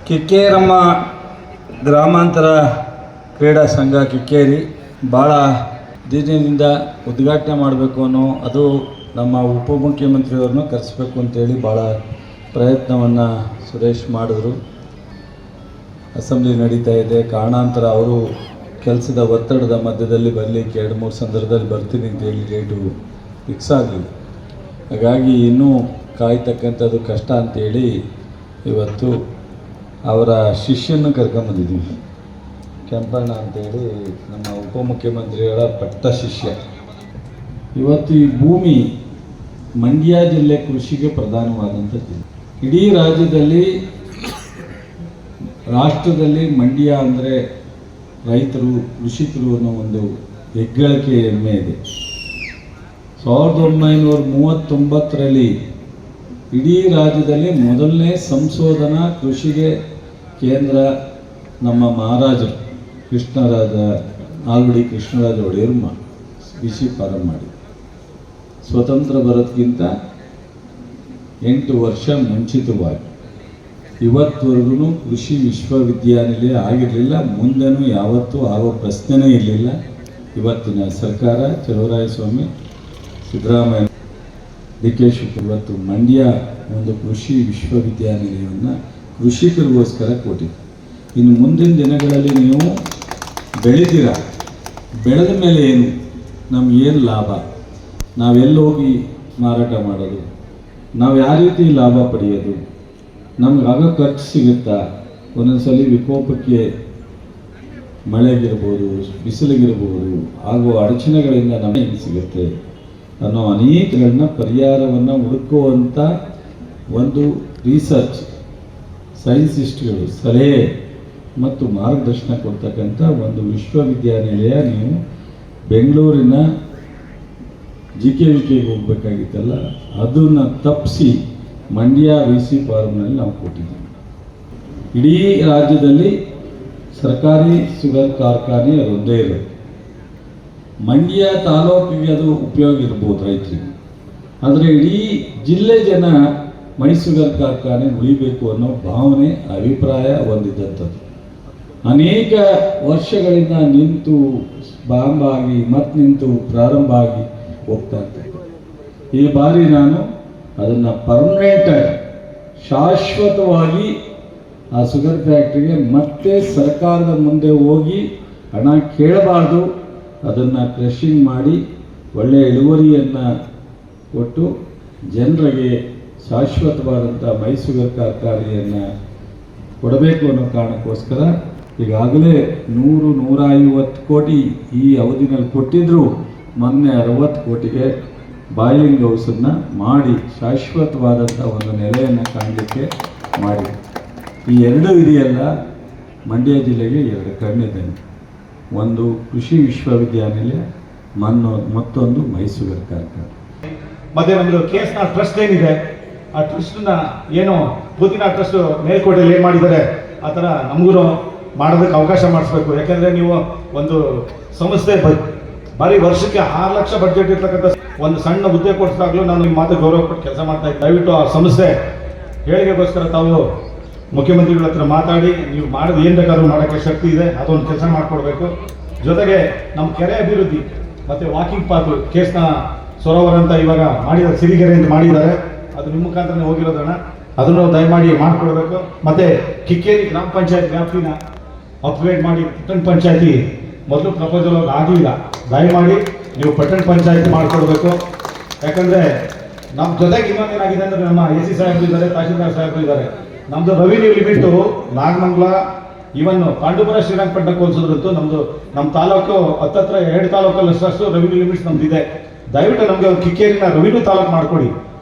ಕಿಕ್ಕೇರಮ್ಮ ಗ್ರಾಮಾಂತರ ಕ್ರೀಡಾ ಸಂಘ ಕಿಕ್ಕೇರಿ ಭಾಳ ದಿನದಿಂದ ಉದ್ಘಾಟನೆ ಮಾಡಬೇಕು ಅನ್ನೋ, ಅದು ನಮ್ಮ ಉಪಮುಖ್ಯಮಂತ್ರಿಯವ್ರನ್ನ ಕರೆಸಬೇಕು ಅಂತೇಳಿ ಭಾಳ ಪ್ರಯತ್ನವನ್ನು ಸುರೇಶ್ ಮಾಡಿದ್ರು. ಅಸೆಂಬ್ಲಿ ನಡೀತಾ ಇದೆ, ಕಾರಣಾಂತರ ಅವರು ಕೆಲಸದ ಒತ್ತಡದ ಮಧ್ಯದಲ್ಲಿ ಬರಲಿಕ್ಕೆ 2-3 ಸಂದರ್ಭದಲ್ಲಿ ಬರ್ತೀನಿ ಅಂತೇಳಿ ಡೇಟು ಫಿಕ್ಸ್ ಆಗಲಿಲ್ಲ. ಹಾಗಾಗಿ ಇನ್ನೂ ಕಾಯ್ತಕ್ಕಂಥದ್ದು ಕಷ್ಟ ಅಂತೇಳಿ ಇವತ್ತು ಅವರ ಶಿಷ್ಯನ ಕರ್ಕೊಂಬಂದಿದ್ದೀವಿ. ಕೆಂಪಣ್ಣ ಅಂತೇಳಿ ನಮ್ಮ ಉಪಮುಖ್ಯಮಂತ್ರಿಗಳ ಪಟ್ಟ ಶಿಷ್ಯ. ಇವತ್ತು ಈ ಭೂಮಿ ಮಂಡ್ಯ ಜಿಲ್ಲೆ ಕೃಷಿಗೆ ಪ್ರಧಾನವಾದಂಥದ್ದು. ಇಡೀ ರಾಷ್ಟ್ರದಲ್ಲಿ ಮಂಡ್ಯ ಅಂದರೆ ರೈತರು, ಕೃಷಿಕರು ಅನ್ನೋ ಒಂದು ಹೆಗ್ಗಳಿಕೆ ಹೆಮ್ಮೆ ಇದೆ. 1939ರಲ್ಲಿ ಇಡೀ ರಾಜ್ಯದಲ್ಲಿ ಮೊದಲನೇ ಸಂಶೋಧನಾ ಕೃಷಿಗೆ ಕೇಂದ್ರ ನಮ್ಮ ಮಹಾರಾಜರು ಆಲ್ರೆಡಿ ಕೃಷ್ಣರಾಜ ಒಡೆಯರು ಬಿಸಿ ಪ್ರಾರಂಭ ಮಾಡಿ ಸ್ವತಂತ್ರ ಬರೋದಕ್ಕಿಂತ 8 ವರ್ಷ ಮುಂಚಿತವಾಗಿ ಇವತ್ತುವರೆಗೂ ಕೃಷಿ ವಿಶ್ವವಿದ್ಯಾನಿಲಯ ಆಗಿರಲಿಲ್ಲ. ಮುಂದೆನೂ ಯಾವತ್ತೂ ಆಗೋ ಪ್ರಶ್ನೆನೇ ಇರಲಿಲ್ಲ. ಇವತ್ತಿನ ಸರ್ಕಾರ ಚಲುವರಾಯಸ್ವಾಮಿ, ಸಿದ್ದರಾಮಯ್ಯ, ಡಿ.ಕೆ. ಶಿವಕುಮಾರ್ ಇವತ್ತು ಮಂಡ್ಯ ಒಂದು ಕೃಷಿ ವಿಶ್ವವಿದ್ಯಾನಿಲಯವನ್ನು ಕೃಷಿಕರಿಗೋಸ್ಕರ ಕೊಟ್ಟಿದೆ. ಇನ್ನು ಮುಂದಿನ ದಿನಗಳಲ್ಲಿ ನೀವು ಬೆಳೆದ ಮೇಲೆ ಏನು, ನಮಗೇನು ಲಾಭ, ನಾವೆಲ್ಲಿ ಹೋಗಿ ಮಾರಾಟ ಮಾಡೋದು, ನಾವು ಯಾವ ರೀತಿ ಲಾಭ ಪಡೆಯೋದು, ನಮ್ಗೆ ಆಗ ಖರ್ಚು ಸಿಗುತ್ತಾ, ಒಂದೊಂದ್ಸಲ ವಿಕೋಪಕ್ಕೆ ಮಳೆಗಿರ್ಬೋದು, ಬಿಸಿಲಿಗಿರ್ಬೋದು ಆಗುವ ಅಡಚಣೆಗಳಿಂದ ನಮಗೆ ಸಿಗುತ್ತೆ ಅನ್ನೋ ಅನೇಕಗಳನ್ನ ಪರಿಹಾರವನ್ನು ಹುಡುಕುವಂಥ ಒಂದು ರಿಸರ್ಚ್ ಸೈನ್ಸಿಸ್ಟ್ಗಳು ಸಲಹೆ ಮತ್ತು ಮಾರ್ಗದರ್ಶನ ಕೊಡ್ತಕ್ಕಂಥ ಒಂದು ವಿಶ್ವವಿದ್ಯಾನಿಲಯ ನೀವು ಬೆಂಗಳೂರಿನ JKVKಗೆ ಹೋಗಬೇಕಾಗಿತ್ತಲ್ಲ, ಅದನ್ನು ತಪ್ಪಿಸಿ ಮಂಡ್ಯ VC ಫಾರ್ಮ್ನಲ್ಲಿ ನಾವು ಕೊಟ್ಟಿದ್ದೀವಿ. ಇಡೀ ರಾಜ್ಯದಲ್ಲಿ ಸರ್ಕಾರಿ ಶುಗರ್ ಕಾರ್ಖಾನೆ ಅದೊಂದೇ ಇರೋದು. ಮಂಡ್ಯ ತಾಲೂಕಿಗೆ ಅದು ಉಪಯೋಗ ಇರ್ಬೋದು ರೈತರಿಗೆ, ಆದರೆ ಇಡೀ ಜಿಲ್ಲೆ ಜನ ಮೈಸೂಗರ್ ಕಾರ್ಖಾನೆ ಉಳಿಬೇಕು ಅನ್ನೋ ಭಾವನೆ, ಅಭಿಪ್ರಾಯ ಹೊಂದಿದ್ದಂಥದ್ದು. ಅನೇಕ ವರ್ಷಗಳಿಂದ ನಿಂತು ಬಾಂಬ್ ಆಗಿ ಮತ್ತೆ ನಿಂತು ಪ್ರಾರಂಭ ಆಗಿ ಹೋಗ್ತಾ ಇರ್ತದೆ. ಈ ಬಾರಿ ನಾನು ಅದನ್ನು ಪರ್ಮನೆಂಟಾಗಿ ಶಾಶ್ವತವಾಗಿ ಆ ಶುಗರ್ ಫ್ಯಾಕ್ಟ್ರಿಗೆ ಮತ್ತೆ ಸರ್ಕಾರದ ಮುಂದೆ ಹೋಗಿ ಹಣ ಕೇಳಬಾರ್ದು, ಅದನ್ನು ಕ್ರಷಿಂಗ್ ಮಾಡಿ ಒಳ್ಳೆಯ ಇಳುವರಿಯನ್ನು ಕೊಟ್ಟು ಜನರಿಗೆ ಶಾಶ್ವತವಾದಂಥ ಮೈಸೂಗರ್ ಕಾರ್ಖಾನೆಯನ್ನು ಕೊಡಬೇಕು ಅನ್ನೋ ಕಾರಣಕ್ಕೋಸ್ಕರ ಈಗಾಗಲೇ 100-150 ಕೋಟಿ ಈ ಅವಧಿನಲ್ಲಿ ಕೊಟ್ಟಿದ್ದರೂ ಮೊನ್ನೆ 60 ಕೋಟಿಗೆ ಬಾಯ್ಲಿಂಗ್ ಹೌಸನ್ನು ಮಾಡಿ ಶಾಶ್ವತವಾದಂಥ ಒಂದು ನೆಲೆಯನ್ನು ಕಾಣಲಿಕ್ಕೆ ಮಾಡಿ. ಈ ಎರಡೂ ಇದೆಯಲ್ಲ, ಮಂಡ್ಯ ಜಿಲ್ಲೆಗೆ 2 ಕಣ್ಣಿದ್ದೇನೆ. ಒಂದು ಕೃಷಿ ವಿಶ್ವವಿದ್ಯಾನಿಲಯ, ಮತ್ತೊಂದು ಮೈಸೂರು ಕಾರ್ಖಾನೆ. ಮತ್ತೆ ನಮ್ಮದು KSN ಟ್ರಸ್ಟ್ ಏನಿದೆ, ಆ ಟ್ರಸ್ಟನ್ನ ಏನೋ ಪುದೀನ ಟ್ರಸ್ಟ್ ಮೇಲ್ಕೋಟೆಯಲ್ಲಿ ಏನು ಮಾಡಿದ್ದಾರೆ ಆ ಥರ ನಮಗೂ ಮಾಡೋದಕ್ಕೆ ಅವಕಾಶ ಮಾಡಿಸ್ಬೇಕು. ಯಾಕೆಂದರೆ ನೀವು ಒಂದು ಸಂಸ್ಥೆ ಬರೀ ವರ್ಷಕ್ಕೆ 6 ಲಕ್ಷ ಬಡ್ಜೆಟ್ ಇರ್ತಕ್ಕಂಥ ಒಂದು ಸಣ್ಣ ಹುದ್ದೆ ಕೊಡಿಸಿದಾಗಲೂ ನಾನು ನಿಮ್ಮ ಮಾತು ಗೌರವ ಕೊಟ್ಟು ಕೆಲಸ ಮಾಡ್ತಾ ಇದ್ದೆ. ದಯವಿಟ್ಟು ಆ ಸಂಸ್ಥೆ ಹೇಳಿಕೆಗೋಸ್ಕರ ತಾವು ಮುಖ್ಯಮಂತ್ರಿಗಳ ಹತ್ರ ಮಾತಾಡಿ ನೀವು ಮಾಡೋದು ಏನು ಬೇಕಾದ್ರೂ ಮಾಡೋಕ್ಕೆ ಶಕ್ತಿ ಇದೆ, ಅದೊಂದು ಕೆಲಸ ಮಾಡಿಕೊಡ್ಬೇಕು. ಜೊತೆಗೆ ನಮ್ಮ ಕೆರೆ ಅಭಿವೃದ್ಧಿ ಮತ್ತು ವಾಕಿಂಗ್ ಪಾತ್ KSN ಸರೋವರ ಅಂತ ಇವಾಗ ಮಾಡಿದ್ದಾರೆ, ಸಿರಿಗೆರೆ ಅಂತ ಮಾಡಿದ್ದಾರೆ, ಅದು ನಿಮ್ಮ ಮುಖಾಂತರನೇ ಹೋಗಿರೋದನ್ನ ಅದನ್ನು ದಯಮಾಡಿ ಮಾಡಿಕೊಡ್ಬೇಕು. ಮತ್ತು ಕಿಕ್ಕೇರಿ ಗ್ರಾಮ ಪಂಚಾಯತ್ ವ್ಯಾಪ್ತಿನ ಅಪ್ಗ್ರೇಡ್ ಮಾಡಿ ಪಟ್ಟಣ ಪಂಚಾಯತಿ ಮೊದಲು ಪ್ರಪೋಸಲ್ ಆಗಲಿಲ್ಲ, ದಯಮಾಡಿ ನೀವು ಪಟ್ಟಣ ಪಂಚಾಯತಿ ಮಾಡಿಕೊಡ್ಬೇಕು. ಯಾಕಂದರೆ ನಮ್ಮ ಜೊತೆಗೆ ಇನ್ನೊಂದೇನಾಗಿದೆ ಅಂದರೆ ನಮ್ಮ AC ಸಾಹೇಬರು ಇದ್ದಾರೆ, ತಹಶೀಲ್ದಾರ್ ಸಾಹೇಬರು ಇದ್ದಾರೆ. ನಮ್ಮದು revenue limit Nagamangala even Pandupura ಶ್ರೀರಂಗಪಟ್ಟಣಕ್ಕೆ ಹೋಲಿಸಿದ್ರಂತೂ ನಮ್ಮ ತಾಲೂಕು ಹತ್ತತ್ರ 2 ತಾಲೂಕಲ್ಲಷ್ಟು ರೆವಿನ್ಯೂ ಲಿಮಿಟ್ಸ್ ನಮ್ದು ಇದೆ. ದಯವಿಟ್ಟು ನಮಗೆ ಒಂದು ಕಿಕ್ಕೇರಿನ ರೆವಿನ್ಯೂ ತಾಲೂಕು ಮಾಡಿಕೊಡಿ.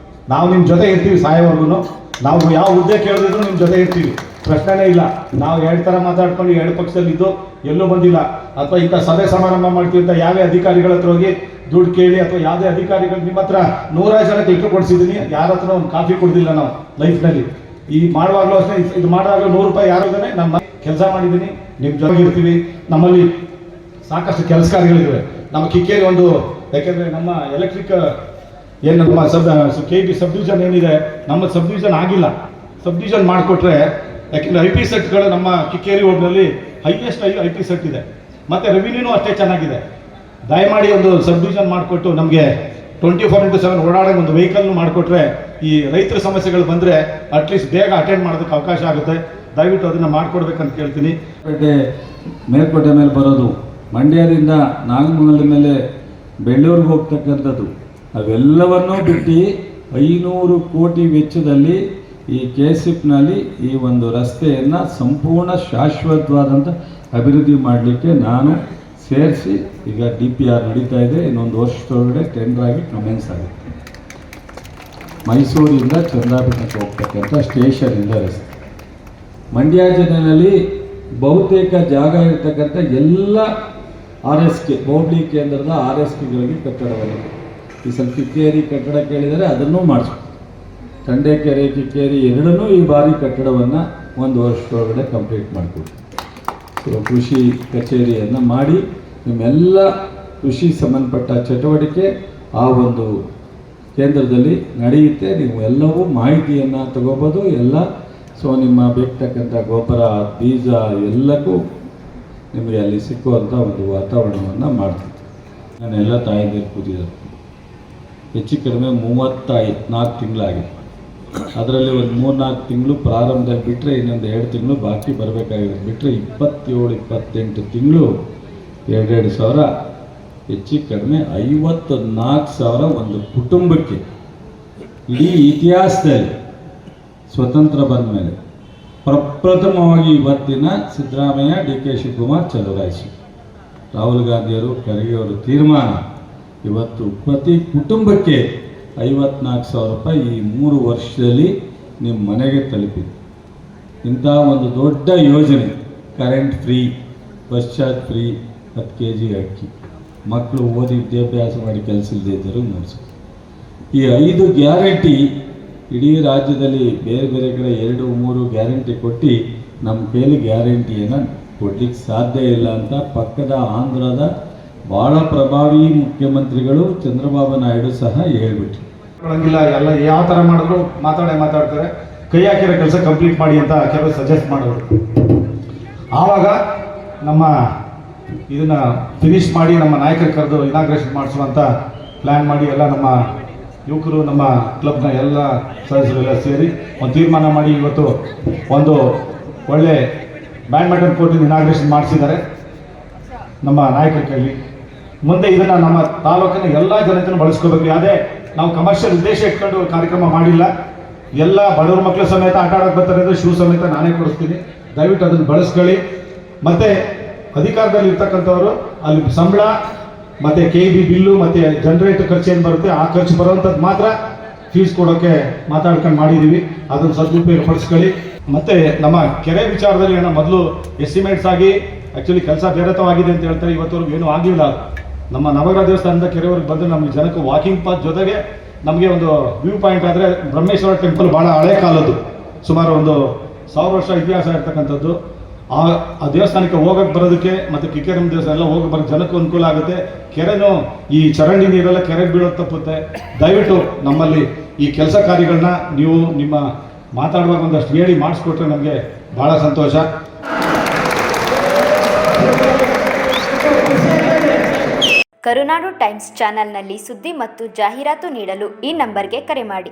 ನಾವು ನಿಮ್ಮ ಜೊತೆ ಇರ್ತೀವಿ ಸಾಯೋವರೆಗೂ. ನಾವು ಯಾವ ಹುದ್ದೆ ಕೇಳಿದ್ರು ನಿಮ್ಮ ಜೊತೆ ಇರ್ತೀವಿ, ಪ್ರಶ್ನೆನೇ ಇಲ್ಲ. ನಾವು 2 ಥರ ಮಾತಾಡ್ಕೊಂಡು 2 ಪಕ್ಷದಲ್ಲಿದ್ದು ಎಲ್ಲೂ ಬಂದಿಲ್ಲ. ಅಥವಾ ಇಂಥ ಸಭೆ ಸಮಾರಂಭ ಮಾಡ್ತೀವಿ ಅಂತ ಯಾವೇ ಅಧಿಕಾರಿಗಳ ಹತ್ರ ಹೋಗಿ ದುಡ್ಡು ಕೇಳಿ, ಅಥವಾ ಯಾವುದೇ ಅಧಿಕಾರಿಗಳು ನಿಮ್ಮ ಹತ್ರ 100 ಜನಕ್ಕೆ ಲಿಟ್ರ್ ಕೊಡಿಸಿದ್ದೀನಿ, ಯಾರ ಹತ್ರ ಒಂದು ಕಾಫಿ ಕೊಡ್ದಿಲ್ಲ ನಾವು ಲೈಫ್ನಲ್ಲಿ. ಈ ಮಾಡುವಾಗಲೂ ಅಷ್ಟೇ, ಇದು ಮಾಡುವಾಗಲೂ 100 ರೂಪಾಯಿ ಯಾರು ಇದ್ದಾನೆ ನಮ್ಮ ಕೆಲಸ ಮಾಡಿದ್ದೀನಿ, ನಿಮ್ಮ ಜೊತೆಗೆ ಇರ್ತೀವಿ. ನಮ್ಮಲ್ಲಿ ಸಾಕಷ್ಟು ಕೆಲಸ ಕಾರ್ಯಗಳಿವೆ. ನಮ್ಮ ಕಿಕ್ಕೇರಿ ಒಂದು, ಯಾಕೆಂದರೆ ನಮ್ಮ ಎಲೆಕ್ಟ್ರಿಕ್ ಏನು ನಮ್ಮ KB ಸಬ್ ಡಿವಿಷನ್ ಏನಿದೆ, ನಮ್ಮ ಸಬ್ ಡಿವಿಷನ್ ಆಗಿಲ್ಲ. ಸಬ್ ಡಿವಿಷನ್ ಮಾಡಿಕೊಟ್ರೆ ಯಾಕೆಂದರೆ IP ಸೆಟ್ಗಳು ನಮ್ಮ ಕಿಕ್ಕೇರಿ ಹೋಬ್ಳಿಯಲ್ಲಿ ಹೈಯೆಸ್ಟ್ IP ಸೆಟ್ ಇದೆ, ಮತ್ತು ರೆವಿನ್ಯೂನೂ ಅಷ್ಟೇ ಚೆನ್ನಾಗಿದೆ. ದಯಮಾಡಿ ಒಂದು ಸಬ್ ಡಿವಿಷನ್ ಮಾಡಿಕೊಟ್ಟು ನಮಗೆ 24/7 ಓಡಾಡೋಕೆ ಒಂದು ವೆಹಿಕಲ್ನು ಮಾಡಿಕೊಟ್ರೆ ಈ ರೈತರ ಸಮಸ್ಯೆಗಳು ಬಂದರೆ ಅಟ್ಲೀಸ್ಟ್ ಬೇಗ ಅಟೆಂಡ್ ಮಾಡೋದಕ್ಕೆ ಅವಕಾಶ ಆಗುತ್ತೆ. ದಯವಿಟ್ಟು ಅದನ್ನು ಮಾಡಿಕೊಡ್ಬೇಕಂತ ಕೇಳ್ತೀನಿ. ಮೇಲ್ಕೋಟೆ ಮೇಲೆ ಬರೋದು, ಮಂಡ್ಯದಿಂದ ನಾಗಮಂಗಲ ಮೇಲೆ ಬೆಳ್ಳೂರಿಗೆ ಹೋಗ್ತಕ್ಕಂಥದ್ದು, ಅವೆಲ್ಲವನ್ನೂ ಬಿಟ್ಟು 500 ಕೋಟಿ ವೆಚ್ಚದಲ್ಲಿ ಈ KSIPನಲ್ಲಿ ಈ ಒಂದು ರಸ್ತೆಯನ್ನು ಸಂಪೂರ್ಣ ಶಾಶ್ವತವಾದಂಥ ಅಭಿವೃದ್ಧಿ ಮಾಡಲಿಕ್ಕೆ ನಾನು ಸೇರಿಸಿ ಈಗ DPR ನಡೀತಾ ಇದೆ. ಇನ್ನೊಂದು ವರ್ಷದೊಳಗಡೆ ಟೆಂಡರ್ ಆಗಿ ಕಮೆನ್ಸ್ ಆಗುತ್ತೆ. ಮೈಸೂರಿಂದ ಚಂದ್ರಾಪಟ್ಟಣಕ್ಕೆ ಹೋಗ್ತಕ್ಕಂಥ ಸ್ಟೇಷನಿಂದ ರಸ್ತೆ. ಮಂಡ್ಯ ಜಿಲ್ಲೆಯಲ್ಲಿ ಬಹುತೇಕ ಜಾಗ ಇರತಕ್ಕಂಥ ಎಲ್ಲ RSK ಹೋಬಳಿ ಕೇಂದ್ರದ RSKಗಳಿಗೆ ಕಟ್ಟಡವನ್ನು ಈ ಸ್ವಲ್ಪ ಕಿಕ್ಕೇರಿ ಕಟ್ಟಡ ಕೇಳಿದರೆ ಅದನ್ನೂ ಮಾಡಿಸ್ಬೇಕು. ತಂಡೇಕೆರೆ ಕಿಕ್ಕೇರಿ ಎರಡನ್ನೂ ಈ ಬಾರಿ ಕಟ್ಟಡವನ್ನು 1 ವರ್ಷದೊಳಗಡೆ ಕಂಪ್ಲೀಟ್ ಮಾಡಿಕೊಡಿ. ಕೃಷಿ ಕಚೇರಿಯನ್ನು ಮಾಡಿ ನಿಮ್ಮೆಲ್ಲ ಕೃಷಿ ಸಂಬಂಧಪಟ್ಟ ಚಟುವಟಿಕೆ ಆ ಒಂದು ಕೇಂದ್ರದಲ್ಲಿ ನಡೆಯುತ್ತೆ. ನೀವು ಎಲ್ಲವೂ ಮಾಹಿತಿಯನ್ನು ತಗೋಬೋದು. ಎಲ್ಲ ನಿಮ್ಮ ಬೇಕತಕ್ಕಂಥ ಗೊಬ್ಬರ, ಬೀಜ ಎಲ್ಲಕ್ಕೂ ನಿಮಗೆ ಅಲ್ಲಿ ಸಿಕ್ಕುವಂಥ ಒಂದು ವಾತಾವರಣವನ್ನು ಮಾಡ್ತೀವಿ. ನಾನೆಲ್ಲ ತಾಯಂದಿರು ಕೂತಿದ್ದಾರೆ. ಹೆಚ್ಚು ಕಡಿಮೆ 34 ತಿಂಗಳಾಗಿದೆ. ಅದರಲ್ಲಿ ಒಂದು 3-4 ತಿಂಗಳು ಪ್ರಾರಂಭದಲ್ಲಿ ಬಿಟ್ಟರೆ ಇನ್ನೊಂದು 2 ತಿಂಗಳು ಬಾಕಿ ಬರಬೇಕಾಗಿದೆ. ಬಿಟ್ಟರೆ 27-28 ತಿಂಗಳು 2-2 ಸಾವಿರ, ಹೆಚ್ಚು ಕಡಿಮೆ 54,000 ಒಂದು ಕುಟುಂಬಕ್ಕೆ. ಇಡೀ ಇತಿಹಾಸದಲ್ಲಿ ಸ್ವತಂತ್ರ ಬಂದ ಮೇಲೆ ಪ್ರಪ್ರಥಮವಾಗಿ ಇವತ್ತಿನ ಸಿದ್ದರಾಮಯ್ಯ, DK ಶಿವಕುಮಾರ್, ಚಲುವರಾಯಿಸಿ ರಾಹುಲ್ ಗಾಂಧಿಯವರು, ಖರ್ಗೆಯವರು ತೀರ್ಮಾನ ಇವತ್ತು ಪ್ರತಿ ಕುಟುಂಬಕ್ಕೆ 54,000 ರೂಪಾಯಿ ಈ 3 ವರ್ಷದಲ್ಲಿ ನಿಮ್ಮ ಮನೆಗೆ ತಲುಪಿದೆ. ಇಂಥ ಒಂದು ದೊಡ್ಡ ಯೋಜನೆ, current free, bus charge free, 10 kg ಅಕ್ಕಿ, ಮಕ್ಕಳು ಓದಿ ವಿದ್ಯಾಭ್ಯಾಸ ಮಾಡಿ ಕೆಲಸ ಇಲ್ಲದೆ ಇದ್ದರೂ ನಡೆಸು. ಈ 5 ಗ್ಯಾರಂಟಿ ಇಡೀ ರಾಜ್ಯದಲ್ಲಿ ಬೇರೆ ಬೇರೆ ಕಡೆ 2-3 ಗ್ಯಾರಂಟಿ ಕೊಟ್ಟು ನಮ್ಮ ಕೈಲಿ ಗ್ಯಾರಂಟಿಯನ್ನು ಕೊಡ್ಲಿಕ್ಕೆ ಸಾಧ್ಯ ಇಲ್ಲ ಅಂತ ಪಕ್ಕದ ಆಂಧ್ರದ ಭಾಳ ಪ್ರಭಾವಿ ಮುಖ್ಯಮಂತ್ರಿಗಳು ಚಂದ್ರಬಾಬು ನಾಯ್ಡು ಸಹ ಹೇಳ್ಬಿಟ್ರು. ಎಲ್ಲ ಯಾವ ಥರ ಮಾಡಿದ್ರು ಮಾತಾಡ್ತಾರೆ. ಕೈ ಹಾಕಿರೋ ಕೆಲಸ ಕಂಪ್ಲೀಟ್ ಮಾಡಿ ಅಂತ ಕೆಲವರು ಸಜೆಸ್ಟ್ ಮಾಡೋರು. ಆವಾಗ ನಮ್ಮ ಇದನ್ನು ಫಿನಿಶ್ ಮಾಡಿ ನಮ್ಮ ನಾಯಕರು ಕರೆದು ಇನಾಗ್ರೇಷನ್ ಮಾಡಿಸುವಂಥ ಪ್ಲ್ಯಾನ್ ಮಾಡಿ ಎಲ್ಲ ನಮ್ಮ ಯುವಕರು, ನಮ್ಮ ಕ್ಲಬ್ನ ಎಲ್ಲ ಸದಸ್ಯರೆಲ್ಲ ಸೇರಿ ಒಂದು ತೀರ್ಮಾನ ಮಾಡಿ ಇವತ್ತು ಒಂದು ಒಳ್ಳೆ ಬ್ಯಾಡ್ಮಿಂಟನ್ ಕೋರ್ಟಿನ ಇನಾಗ್ರೇಷನ್ ಮಾಡಿಸಿದ್ದಾರೆ ನಮ್ಮ ನಾಯಕರ ಕೈಲಿ. ಮುಂದೆ ಇದನ್ನು ನಮ್ಮ ತಾಲೂಕಿನ ಎಲ್ಲ ಜನತೆಯನ್ನು ಬಳಸ್ಕೋಬೇಕು. ಯಾವುದೇ ನಾವು ಕಮರ್ಷಿಯಲ್ ಉದ್ದೇಶ ಇಟ್ಕೊಂಡು ಕಾರ್ಯಕ್ರಮ ಮಾಡಿಲ್ಲ. ಎಲ್ಲ ಬಡವ್ರ ಮಕ್ಕಳು ಸಮೇತ ಆಟ ಆಡೋಕೆ ಬರ್ತಾರೆ ಅಂದರೆ ಶೂ ಸಮೇತ ನಾನೇ ಕೊಡಿಸ್ತೀನಿ. ದಯವಿಟ್ಟು ಅದನ್ನು ಬಳಸ್ಕೊಳ್ಳಿ. ಮತ್ತು ಅಧಿಕಾರದಲ್ಲಿ ಇರ್ತಕ್ಕಂಥವರು ಅಲ್ಲಿ ಸಂಬಳ ಮತ್ತು KB ಬಿಲ್ಲು ಮತ್ತು ಜನರೇಟರ್ ಖರ್ಚು ಏನು ಬರುತ್ತೆ ಆ ಖರ್ಚು ಬರುವಂಥದ್ದು ಮಾತ್ರ ಫೀಸ್ ಕೊಡೋಕ್ಕೆ ಮಾತಾಡ್ಕೊಂಡು ಮಾಡಿದ್ದೀವಿ. ಅದನ್ನು ಸದುಪಯೋಗ ಪಡಿಸ್ಕೊಳ್ಳಿ. ಮತ್ತು ನಮ್ಮ ಕೆರೆ ವಿಚಾರದಲ್ಲಿ ಏನೋ ಮೊದಲು ಎಸ್ಟಿಮೇಟ್ಸ್ ಆಗಿ ಆ್ಯಕ್ಚುಲಿ ಕೆಲಸ ಬೇರೆತವಾಗಿದೆ ಅಂತ ಹೇಳ್ತಾರೆ. ಇವತ್ತವರೆಗೂ ಏನೂ ಆಗಲಿಲ್ಲ. ನಮ್ಮ ನವಗ್ರಹ ದೇವಸ್ಥಾನದಿಂದ ಕೆರೆವರೆಗೆ ಬಂದು ನಮಗೆ ಜನಕ್ಕೆ ವಾಕಿಂಗ್ ಪಾತ್ ಜೊತೆಗೆ ನಮಗೆ ಒಂದು ವ್ಯೂ ಪಾಯಿಂಟ್ ಆದರೆ ಬ್ರಹ್ಮೇಶ್ವರ ಟೆಂಪಲ್ ಭಾಳ ಹಳೆ ಕಾಲದ್ದು, ಸುಮಾರು ಒಂದು 1000 ವರ್ಷ ಇತಿಹಾಸ ಇರ್ತಕ್ಕಂಥದ್ದು. ಆ ದೇವಸ್ಥಾನಕ್ಕೆ ಹೋಗೋಕ್ಕೆ ಬರೋದಕ್ಕೆ ಮತ್ತು ಕಿಕ್ಕೇರಮ್ಮ ದೇವಸ್ಥಾನ ಎಲ್ಲ ಹೋಗಿ ಬರೋಕ್ಕೆ ಜನಕ್ಕೂ ಅನುಕೂಲ ಆಗುತ್ತೆ. ಕೆರೆನೂ ಈ ಚರಂಡಿ ನೀರೆಲ್ಲ ಕೆರೆಗೆ ಬೀಳೋದು ತಪ್ಪುತ್ತೆ. ದಯವಿಟ್ಟು ನಮ್ಮಲ್ಲಿ ಈ ಕೆಲಸ ಕಾರ್ಯಗಳನ್ನ ನೀವು ನಿಮ್ಮ ಮಾತಾಡುವಾಗ ಒಂದಷ್ಟು ಹೇಳಿ ಮಾಡಿಸ್ಕೊಟ್ರೆ ನಮಗೆ ಭಾಳ ಸಂತೋಷ. ಕರುನಾಡು ಟೈಮ್ಸ್ ಚಾನೆಲ್ನಲ್ಲಿ ಸುದ್ದಿ ಮತ್ತು ಜಾಹೀರಾತು ನೀಡಲು ಈ ನಂಬರ್ಗೆ ಕರೆ ಮಾಡಿ.